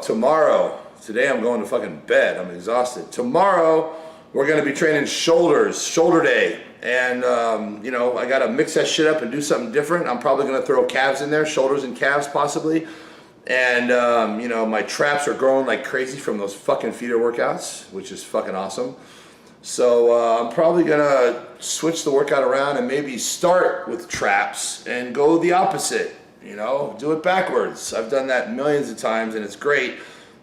So tomorrow, today I'm going to fucking bed. I'm exhausted. Tomorrow we're going to be training shoulders, shoulder day. And, you know, I got to mix that shit up and do something different. I'm probably going to throw calves in there, shoulders and calves possibly. And, you know, my traps are growing like crazy from those fucking feeder workouts, which is fucking awesome. So I'm probably going to switch the workout around and maybe start with traps and go the opposite, you know, do it backwards. I've done that millions of times and it's great.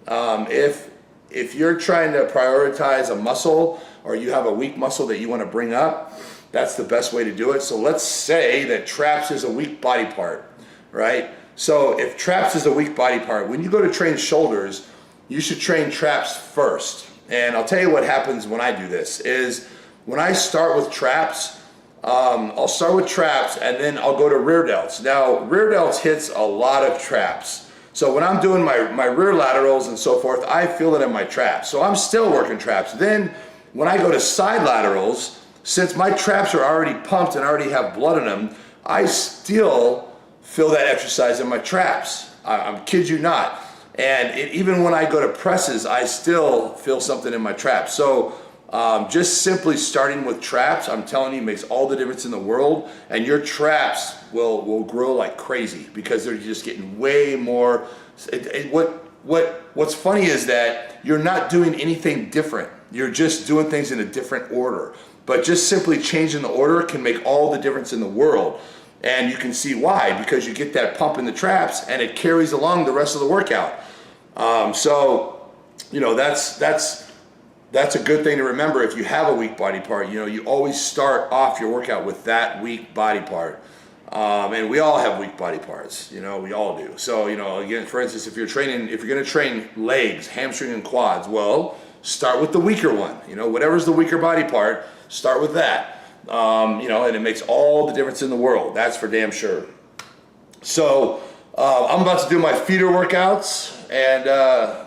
If you're trying to prioritize a muscle or you have a weak muscle that you want to bring up, that's the best way to do it. So let's say that traps is a weak body part, right? So if traps is a weak body part, when you go to train shoulders, you should train traps first. And I'll tell you what happens when I do this is when I start with traps, I'll start with traps and then I'll go to rear delts. Now, rear delts hits a lot of traps. So when I'm doing my rear laterals and so forth, I feel it in my traps. So I'm still working traps. Then when I go to side laterals, since my traps are already pumped and already have blood in them, I still feel that exercise in my traps. I'm kid you not. And even when I go to presses, I still feel something in my traps. So just simply starting with traps, I'm telling you, makes all the difference in the world. And your traps will grow like crazy because they're just getting way more. What's funny is that you're not doing anything different. You're just doing things in a different order. But just simply changing the order can make all the difference in the world. And you can see why, because you get that pump in the traps and it carries along the rest of the workout. So, you know, that's a good thing to remember. If you have a weak body part, you know, you always start off your workout with that weak body part. And we all have weak body parts, you know, we all do. So, you know, again, for instance, if you're going to train legs, hamstring and quads, well, start with the weaker one, you know, whatever's the weaker body part, start with that. You know, and it makes all the difference in the world. That's for damn sure. So I'm about to do my feeder workouts, and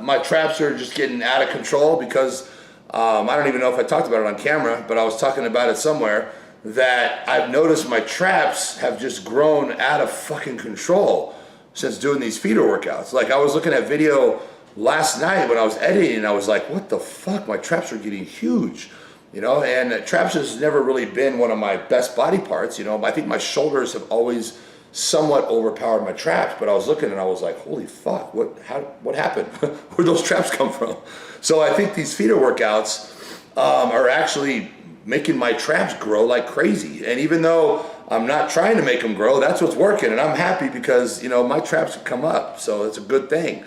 my traps are just getting out of control because I don't even know if I talked about it on camera, but I was talking about it somewhere, that I've noticed my traps have just grown out of fucking control since doing these feeder workouts. Like I was looking at video last night when I was editing, and I was like, what the fuck? My traps are getting huge. You know, and traps has never really been one of my best body parts. You know, I think my shoulders have always somewhat overpowered my traps, but I was looking and I was like, holy fuck, what happened? Where'd those traps come from? So I think these feeder workouts are actually making my traps grow like crazy. And even though I'm not trying to make them grow, that's what's working. And I'm happy because, you know, my traps have come up. So it's a good thing.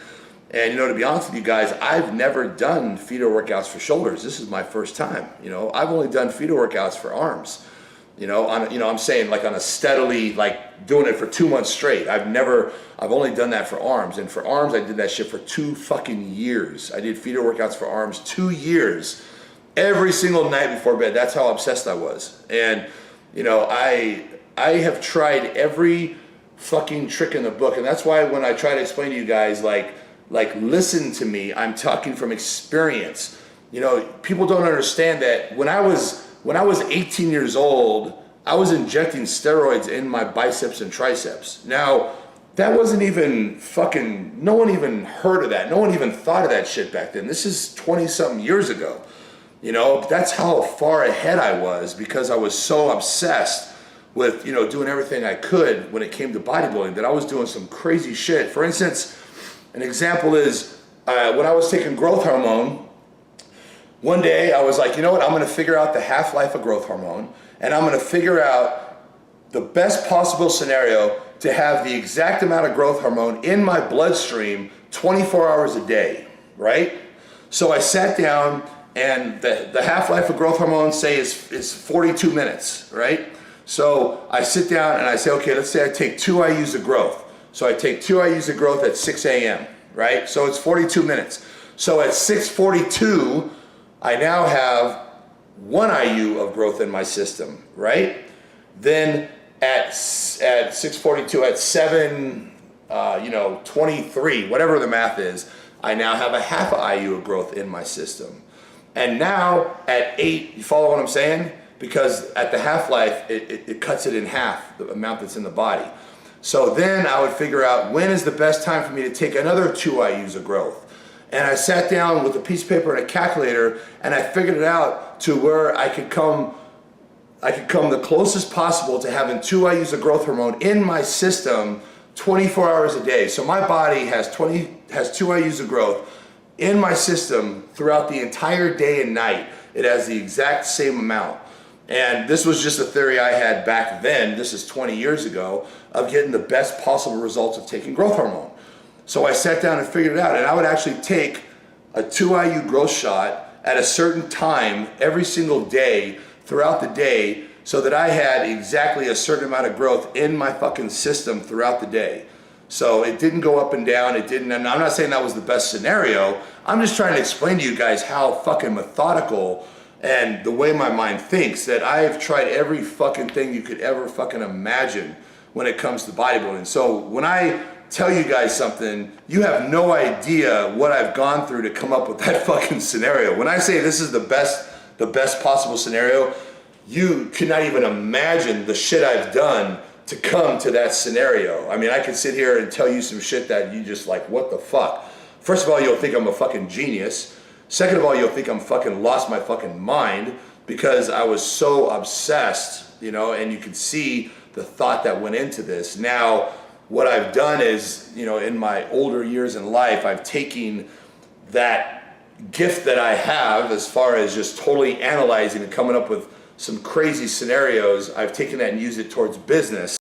And, you know, to be honest with you guys, I've never done feeder workouts for shoulders. This is my first time. You know, I've only done feeder workouts for arms. You know, I'm saying like on a steadily, like doing it for 2 months straight. I've only done that for arms. And for arms, I did that shit for 2 fucking years. I did feeder workouts for arms 2 years. Every single night before bed. That's how obsessed I was. And, you know, I have tried every fucking trick in the book. And that's why when I try to explain to you guys, like listen to me, I'm talking from experience. You know, people don't understand that when I was 18 years old, I was injecting steroids in my biceps and triceps. Now, that wasn't even fucking, no one even heard of that. No one even thought of that shit back then. This is 20 something years ago. You know, that's how far ahead I was because I was so obsessed with, you know, doing everything I could when it came to bodybuilding that I was doing some crazy shit. For instance, an example is when I was taking growth hormone, one day I was like, you know what, I'm going to figure out the half-life of growth hormone, and I'm going to figure out the best possible scenario to have the exact amount of growth hormone in my bloodstream 24 hours a day, right? So I sat down, and the half-life of growth hormone, say, is 42 minutes, right? So I sit down and I say, okay, let's say I take 2 IUs of growth. So I take 2 IUs of growth at 6 a.m., right? So it's 42 minutes. So at 6:42, I now have 1 IU of growth in my system, right? Then at 6:42, at 7:23, whatever the math is, I now have a half IU of growth in my system. And now at 8, you follow what I'm saying? Because at the half-life, it cuts it in half, the amount that's in the body. So then I would figure out when is the best time for me to take another 2 IUs of growth. And I sat down with a piece of paper and a calculator, and I figured it out to where I could come the closest possible to having 2 IUs of growth hormone in my system 24 hours a day. So my body has 2 IUs of growth in my system throughout the entire day and night. It has the exact same amount. And this was just a theory I had back then, this is 20 years ago, of getting the best possible results of taking growth hormone. So I sat down and figured it out, and I would actually take a 2 IU growth shot at a certain time every single day throughout the day, so that I had exactly a certain amount of growth in my fucking system throughout the day. So it didn't go up and down, it didn't, and I'm not saying that was the best scenario, I'm just trying to explain to you guys how fucking methodical and the way my mind thinks, that I've tried every fucking thing you could ever fucking imagine when it comes to bodybuilding. So when I tell you guys something, you have no idea what I've gone through to come up with that fucking scenario. When I say this is the best possible scenario, you cannot even imagine the shit I've done to come to that scenario. I mean, I could sit here and tell you some shit that you just like, what the fuck? First of all, you'll think I'm a fucking genius. Second of all, you'll think I'm fucking lost my fucking mind because I was so obsessed, you know, and you can see the thought that went into this. Now, what I've done is, you know, in my older years in life, I've taken that gift that I have as far as just totally analyzing and coming up with some crazy scenarios. I've taken that and used it towards business.